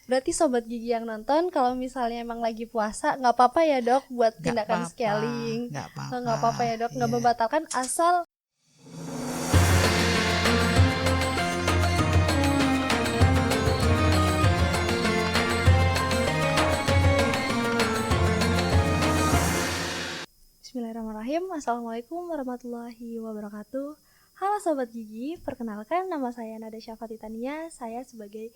Berarti sobat gigi yang nonton, kalau misalnya emang lagi puasa, nggak apa-apa ya dok, buat Nggak tindakan apa-apa, scaling. nggak Nggak apa-apa, apa-apa ya dok, nggak ya. membatalkan asal. Bismillahirrahmanirrahim. Assalamualaikum warahmatullahi wabarakatuh. Halo sobat gigi, perkenalkan nama saya Nada Syafati Tania. Saya sebagai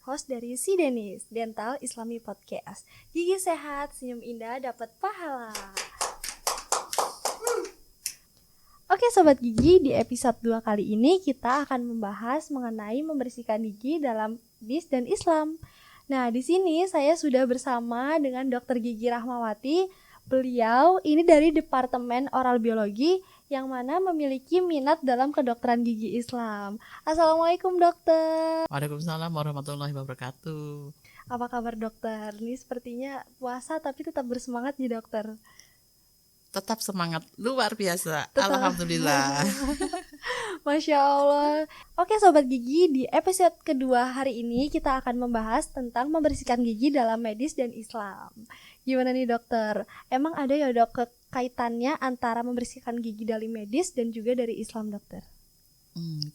host dari Si Denis Dental Islami Podcast. Gigi sehat, senyum indah, dapat pahala. Oke sobat gigi, di episode 2 kali ini kita akan membahas mengenai membersihkan gigi dalam hadis dan Islam. Nah, di sini saya sudah bersama dengan Dr. Gigi Rahmawati. Beliau ini dari Departemen Oral Biologi yang mana memiliki minat dalam kedokteran gigi Islam. Assalamualaikum dokter. Waalaikumsalam warahmatullahi wabarakatuh. Apa kabar dokter? Ini sepertinya puasa tapi tetap bersemangat nih dokter. Tetap semangat, luar biasa. Tetap. Alhamdulillah. Masya Allah. Oke sobat gigi, di episode kedua hari ini kita akan membahas tentang membersihkan gigi dalam medis dan Islam. Gimana nih dokter? Emang ada ya dok kaitannya antara membersihkan gigi dari medis dan juga dari Islam dokter?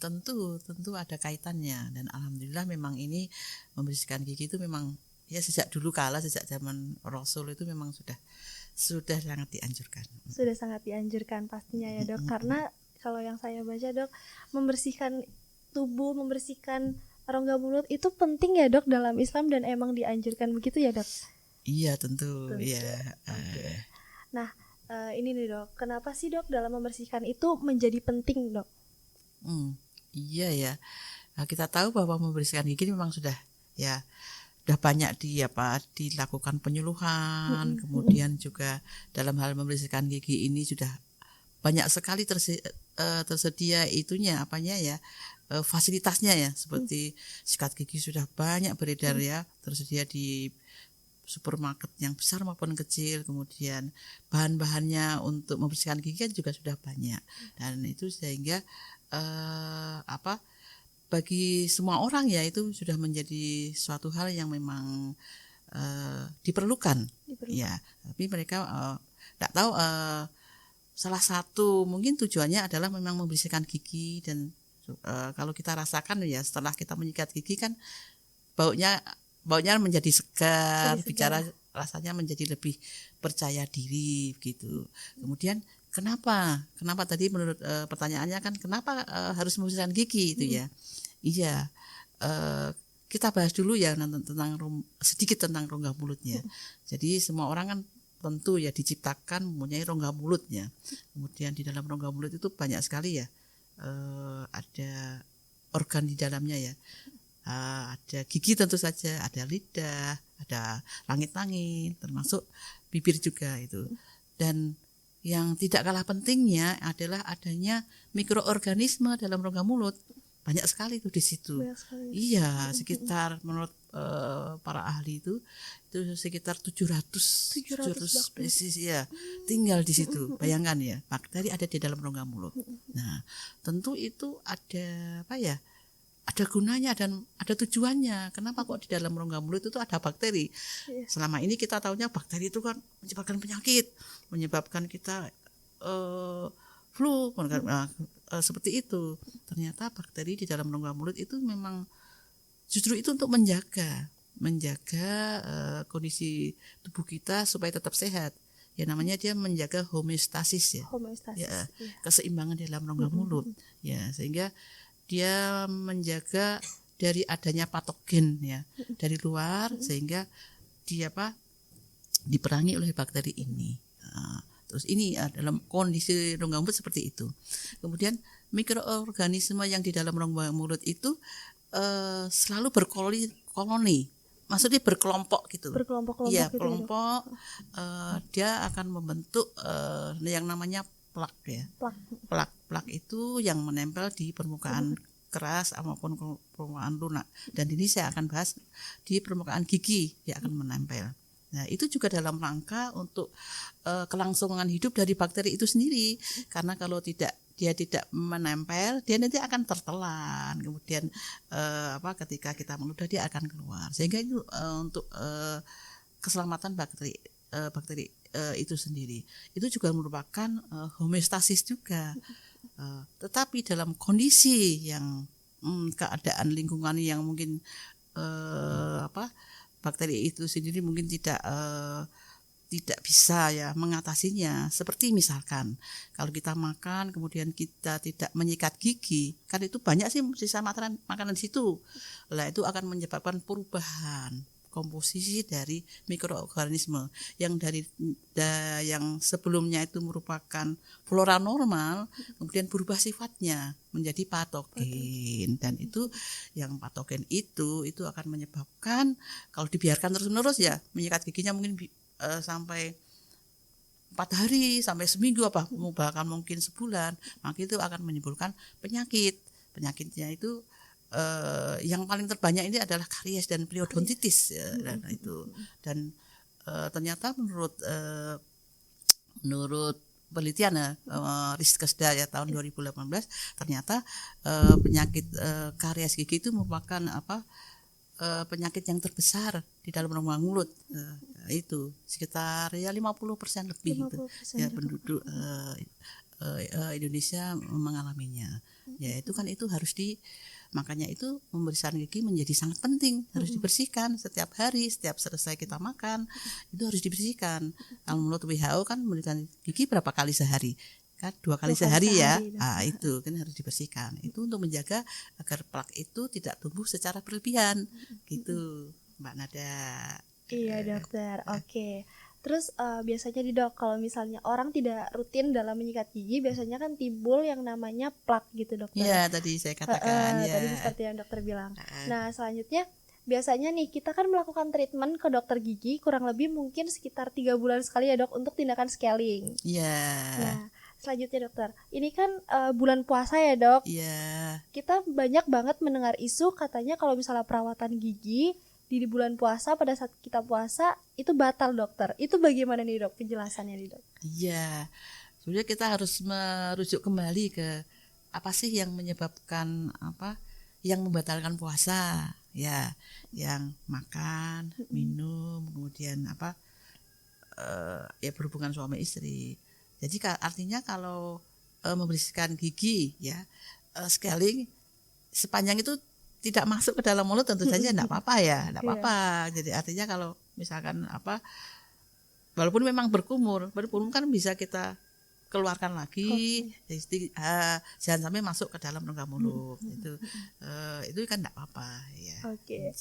Tentu ada kaitannya, dan alhamdulillah memang ini membersihkan gigi itu memang ya sejak dulu kala, sejak zaman Rasul itu memang sudah sangat dianjurkan. Sudah sangat dianjurkan pastinya ya dok, karena kalau yang saya baca dok, membersihkan tubuh, membersihkan rongga mulut itu penting ya dok dalam Islam dan emang dianjurkan begitu ya dok? Iya tentu. Ya. Okay. Nah ini nih dok, kenapa sih dok dalam membersihkan itu menjadi penting dok? Iya ya. Nah, kita tahu bahwa membersihkan gigi memang sudah banyak dilakukan penyuluhan, kemudian juga dalam hal membersihkan gigi ini sudah banyak sekali tersedia fasilitasnya ya, seperti sikat gigi sudah banyak beredar ya, tersedia di supermarket yang besar maupun kecil, kemudian bahan-bahannya untuk membersihkan gigi kan juga sudah banyak, dan itu sehingga bagi semua orang ya itu sudah menjadi suatu hal yang memang diperlukan. Ya, tapi mereka tidak tahu salah satu mungkin tujuannya adalah memang membersihkan gigi, dan kalau kita rasakan ya setelah kita menyikat gigi kan baunya menjadi segar, bicara rasanya menjadi lebih percaya diri gitu. Kemudian kenapa tadi menurut pertanyaannya kan kenapa harus membersihkan gigi itu ya? Iya, kita bahas dulu ya sedikit tentang rongga mulutnya. Jadi semua orang kan tentu ya diciptakan mempunyai rongga mulutnya. Kemudian di dalam rongga mulut itu banyak sekali ya, ada organ di dalamnya ya. Ada gigi tentu saja, ada lidah, ada langit-langit, termasuk bibir juga itu. Dan yang tidak kalah pentingnya adalah adanya mikroorganisme dalam rongga mulut. Banyak sekali itu di situ. Iya, sekitar menurut para ahli itu sekitar 700 spesies ya tinggal di situ. Bayangkan ya, bakteri ada di dalam rongga mulut. Nah, tentu itu ada ada gunanya dan ada tujuannya. Kenapa kok di dalam rongga mulut itu ada bakteri? Selama ini kita tahunya bakteri itu kan menyebabkan penyakit, menyebabkan kita flu, seperti itu. Ternyata bakteri di dalam rongga mulut itu memang justru itu untuk menjaga kondisi tubuh kita supaya tetap sehat. Ya namanya dia menjaga homeostasis ya. Keseimbangan dalam rongga mulut. Ya, sehingga dia menjaga dari adanya patogen ya dari luar, sehingga dia diperangi oleh bakteri ini. Terus ini dalam kondisi rongga mulut seperti itu. Kemudian mikroorganisme yang di dalam rongga mulut itu selalu berkoloni, maksudnya berkelompok gitu. Iya, kelompok. Dia akan membentuk yang namanya plak ya. Plak itu yang menempel di permukaan keras maupun permukaan lunak. Dan ini saya akan bahas di permukaan gigi dia akan menempel. Nah, itu juga dalam rangka untuk kelangsungan hidup dari bakteri itu sendiri. Karena kalau tidak dia tidak menempel, dia nanti akan tertelan. Kemudian ketika kita meludah dia akan keluar. Sehingga itu untuk keselamatan bakteri itu sendiri. Itu juga merupakan homeostasis juga. Tetapi dalam kondisi yang keadaan lingkungan yang mungkin bakteri itu sendiri mungkin tidak bisa ya mengatasinya. Seperti misalkan kalau kita makan kemudian kita tidak menyikat gigi, kan itu banyak sih sisa makanan di situ. Lah itu akan menyebabkan perubahan komposisi dari mikroorganisme yang yang sebelumnya itu merupakan flora normal, kemudian berubah sifatnya menjadi patogen. Dan itu yang patogen itu akan menyebabkan kalau dibiarkan terus-menerus ya menyikat giginya mungkin sampai 4 hari sampai seminggu bahkan mungkin sebulan, maka itu akan menimbulkan penyakitnya itu yang paling terbanyak ini adalah karies dan periodontitis ya, dan ternyata menurut penelitian Riskesda ya tahun 2018 ternyata penyakit karies gigi itu merupakan penyakit yang terbesar di dalam rongga mulut, itu sekitar ya 50% lebih 50% ya penduduk Indonesia mengalaminya. Ya itu kan itu harus makanya itu pembersihan gigi menjadi sangat penting, harus dibersihkan setiap hari, setiap selesai kita makan itu harus dibersihkan. Kalau menurut WHO kan memberikan gigi berapa kali sehari? Kan 2 kali sehari ya. Itu kan harus dibersihkan. Itu untuk menjaga agar plak itu tidak tumbuh secara berlebihan. Gitu, Mbak Nada. Iya, dokter. Oke. Terus biasanya Dok, kalau misalnya orang tidak rutin dalam menyikat gigi, biasanya kan timbul yang namanya plak gitu, dokter. Iya, tadi saya katakan ya. Tadi seperti yang dokter bilang. Nah, selanjutnya biasanya nih kita kan melakukan treatment ke dokter gigi kurang lebih mungkin sekitar 3 bulan sekali ya, Dok, untuk tindakan scaling. Iya. Nah, selanjutnya dokter, ini kan bulan puasa ya, Dok. Iya. Kita banyak banget mendengar isu katanya kalau misalnya perawatan gigi di bulan puasa, pada saat kita puasa itu batal, dokter. Itu bagaimana nih, Dok, penjelasannya nih, Dok? Iya. Sebenarnya kita harus merujuk kembali ke apa sih yang menyebabkan yang membatalkan puasa ya, yang makan, minum, kemudian ya berhubungan suami istri. Jadi artinya kalau membersihkan gigi ya, scaling sepanjang itu tidak masuk ke dalam mulut tentu saja enggak apa-apa ya, enggak apa-apa. Jadi artinya kalau misalkan walaupun memang berkumur kan bisa kita keluarkan lagi. Jadi jangan sampai masuk ke dalam rongga mulut. Itu kan enggak apa-apa ya. Oke.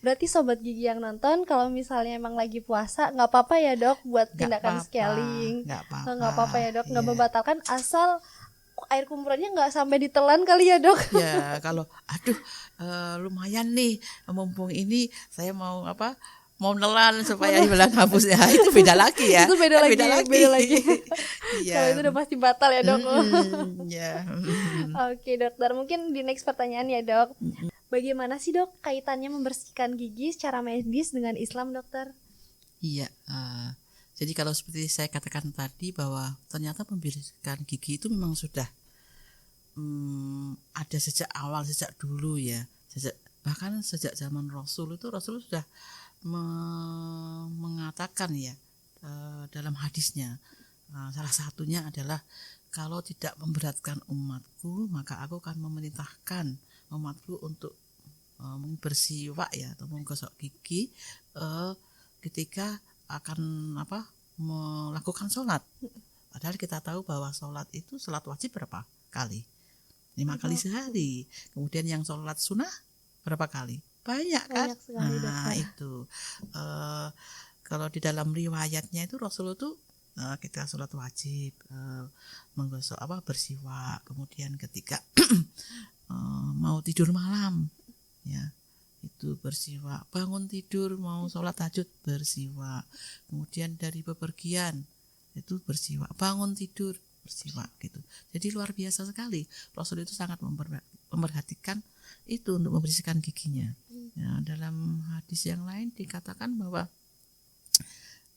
Berarti sobat gigi yang nonton, kalau misalnya emang lagi puasa enggak apa-apa ya, Dok, buat tindakan scaling. Enggak apa-apa ya, Dok, enggak membatalkan asal air kumpulannya nggak sampai ditelan kali ya, Dok. Ya kalau lumayan nih mumpung ini saya mau nelan supaya hilang hapus ya, itu beda lagi ya. Itu beda lagi. Iya. Kalau itu udah pasti batal ya, Dok. Ya. Oke, dokter, mungkin di next pertanyaan ya, Dok. Bagaimana sih, Dok, kaitannya membersihkan gigi secara medis dengan Islam, dokter? Iya. Jadi kalau seperti saya katakan tadi bahwa ternyata membersihkan gigi itu memang sudah ada sejak awal, sejak dulu ya, bahkan sejak zaman Rasul sudah mengatakan ya dalam hadisnya, salah satunya adalah kalau tidak memberatkan umatku maka aku akan memerintahkan umatku untuk bersiwak ya atau menggosok gigi ketika akan melakukan sholat. Padahal kita tahu bahwa sholat itu sholat wajib berapa kali? 5 kali sehari. Kemudian yang sholat sunnah berapa kali? Banyak kan? Sekali, itu kalau di dalam riwayatnya itu Rasul itu ketika sholat wajib menggosok bersiwak. Kemudian ketika mau tidur malam ya itu bersiwak, bangun tidur mau sholat tahajud bersiwak, kemudian dari bepergian itu bersiwak, bangun tidur bersiwak gitu. Jadi luar biasa sekali, Rasul itu sangat memperhatikan itu untuk membersihkan giginya. Ya, dalam hadis yang lain dikatakan bahwa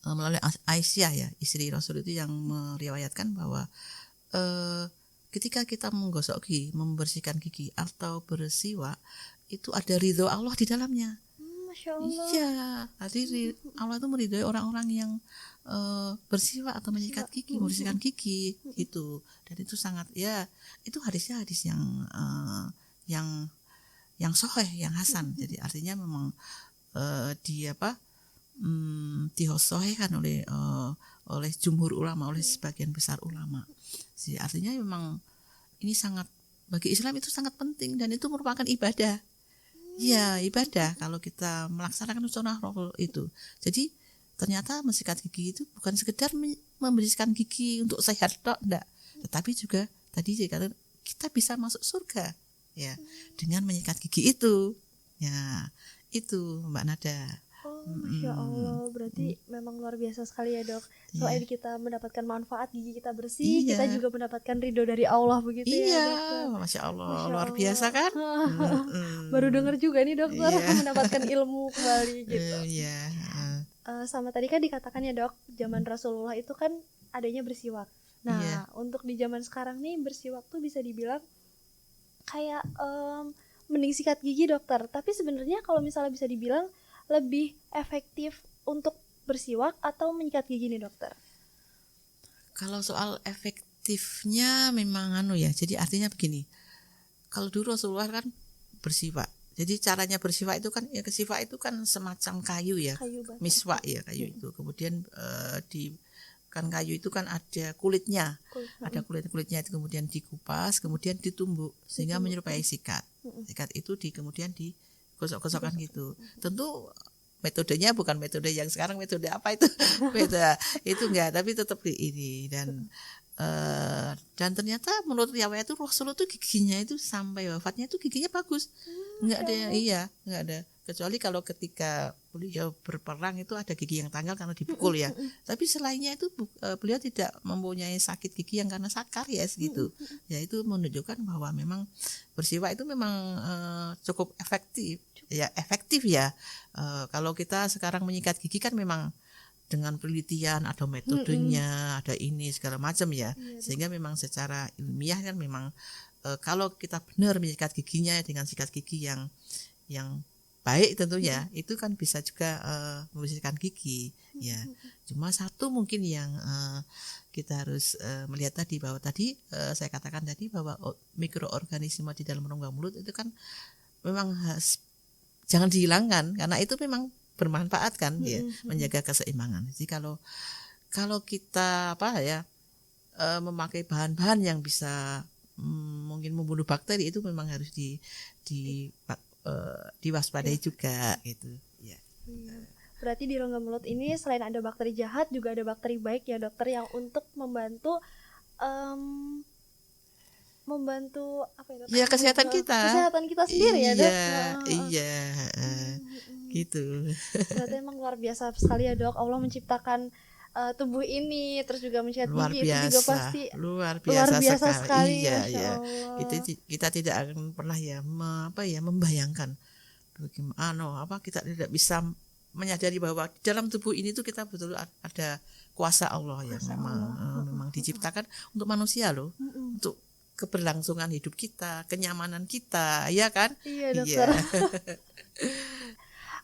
melalui Aisyah ya, istri Rasul itu yang meriwayatkan bahwa ketika kita menggosok gigi, membersihkan gigi atau bersiwak, itu ada ridho Allah di dalamnya. Masya Allah. Iya, jadi Allah itu meridhoi orang-orang yang bersiwak atau menyikat gigi, membersihkan gigi gitu. Dan itu sangat, ya itu hadisnya hadis yang sahih, yang hasan. Jadi artinya memang disahihkan oleh jumhur ulama, oleh sebagian besar ulama. Jadi artinya memang ini sangat, bagi Islam itu sangat penting dan itu merupakan ibadah. Ya, ibadah kalau kita melaksanakan sunnah Rasul itu. Jadi ternyata mensikat gigi itu bukan sekedar membersihkan gigi untuk sehat tok, enggak, tetapi juga tadi kita bisa masuk surga ya dengan menyikat gigi itu. Ya, itu Mbak Nada. Masya Allah, berarti memang luar biasa sekali ya dok. Selain kita mendapatkan manfaat gigi kita bersih, kita juga mendapatkan ridho dari Allah begitu ya dokter. Masya Allah, luar biasa kan? Baru dengar juga nih dokter, mendapatkan ilmu kembali gitu. Sama tadi kan dikatakan ya dok, zaman Rasulullah itu kan adanya bersiwak. Nah untuk di zaman sekarang nih bersiwak tuh bisa dibilang kayak mending sikat gigi dokter. Tapi sebenarnya kalau misalnya bisa dibilang lebih efektif untuk bersiwak atau menyikat gigi nih dokter? Kalau soal efektifnya memang ya. Jadi artinya begini. Kalau dulu Rasulullah kan bersiwak. Jadi caranya bersiwak itu kan siwak itu kan semacam kayu ya. Miswak ya kayu itu. Kemudian kayu itu kan ada kulitnya. Ada kulitnya itu kemudian dikupas, kemudian ditumbuk sehingga menyerupai sikat. Sikat itu kemudian gosok-gosokkan gitu. Tentu metodenya bukan metode yang sekarang, metode apa itu? Beda. Itu enggak, tapi tetap ini dan ternyata menurut riwayat itu Rasulullah itu giginya itu sampai wafatnya itu giginya bagus. Enggak ada. Kecuali kalau ketika beliau berperang itu ada gigi yang tanggal karena dipukul ya. Tapi selainnya itu beliau tidak mempunyai sakit gigi yang karena karies gitu. Ya itu menunjukkan bahwa memang bersiwak itu memang cukup efektif ya. Kalau kita sekarang menyikat gigi kan memang dengan penelitian, ada metodenya, ada ini segala macam ya. Sehingga memang secara ilmiah kan memang kalau kita benar menyikat giginya dengan sikat gigi yang baik tentunya itu kan bisa juga membersihkan gigi ya. Cuma satu mungkin yang kita harus melihat tadi bahwa saya katakan tadi bahwa mikroorganisme di dalam rongga mulut itu kan memang jangan dihilangkan karena itu memang bermanfaat kan ya, menjaga keseimbangan. Jadi kalau kita memakai bahan-bahan yang bisa mungkin membunuh bakteri itu memang harus diwaspadai juga gitu ya. Berarti di rongga mulut ini selain ada bakteri jahat juga ada bakteri baik ya dokter yang untuk membantu apa ya dokter? Ya kesehatan kita sendiri ya dok. Gitu. Berarti emang luar biasa sekali ya dok, Allah menciptakan tubuh ini terus juga menyikat gigi itu juga pasti luar biasa sekali. Iya. Kita tidak akan pernah membayangkan bagaimana kita tidak bisa menyadari bahwa di dalam tubuh ini tuh kita betul ada kuasa Allah yang memang diciptakan untuk manusia loh, untuk keberlangsungan hidup kita, kenyamanan kita, ya kan? Iya dokter.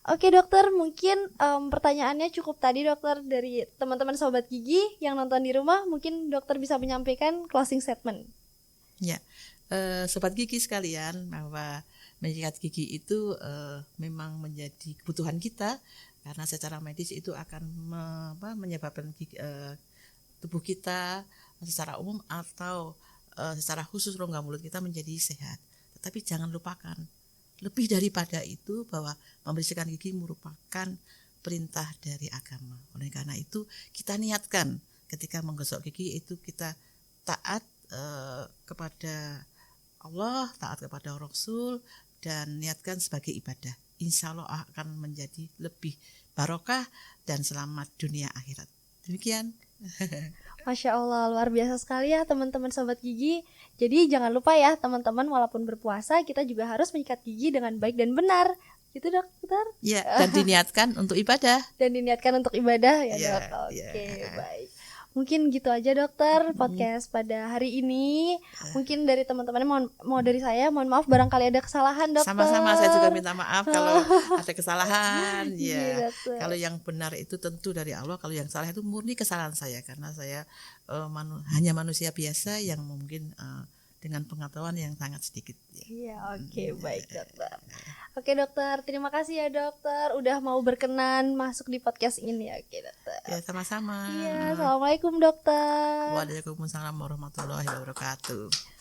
Oke dokter, mungkin pertanyaannya cukup tadi dokter dari teman-teman sobat gigi yang nonton di rumah. Mungkin dokter bisa menyampaikan closing statement. Ya, sobat gigi sekalian, bahwa menyikat gigi itu memang menjadi kebutuhan kita karena secara medis itu akan menyebabkan tubuh kita secara umum atau secara khusus rongga mulut kita menjadi sehat. Tetapi jangan lupakan, lebih daripada itu bahwa membersihkan gigi merupakan perintah dari agama. Oleh karena itu kita niatkan ketika menggosok gigi itu kita taat kepada Allah, taat kepada Rasul, dan niatkan sebagai ibadah. Insya Allah akan menjadi lebih barokah dan selamat dunia akhirat. Demikian. Masya Allah, luar biasa sekali ya teman-teman sobat gigi. Jadi jangan lupa ya teman-teman, walaupun berpuasa kita juga harus menyikat gigi dengan baik dan benar. Gitu dokter? Ya, dan diniatkan untuk ibadah. Dan diniatkan untuk ibadah ya dok. Oke, baik. Mungkin gitu aja dokter podcast pada hari ini. Mungkin dari teman-teman mau dari saya mohon maaf barangkali ada kesalahan dokter. Sama-sama, saya juga minta maaf kalau ada kesalahan. Iya, Ya, dokter. kalau yang benar itu tentu dari Allah, kalau yang salah itu murni kesalahan saya karena saya hanya manusia biasa yang mungkin dengan pengetahuan yang sangat sedikit. Iya, oke, baik dokter. Oke dokter, terima kasih ya dokter udah mau berkenan masuk di podcast ini. Oke dokter. Ya, sama-sama. Iya, assalamualaikum dokter. Waalaikumsalam warahmatullahi wabarakatuh.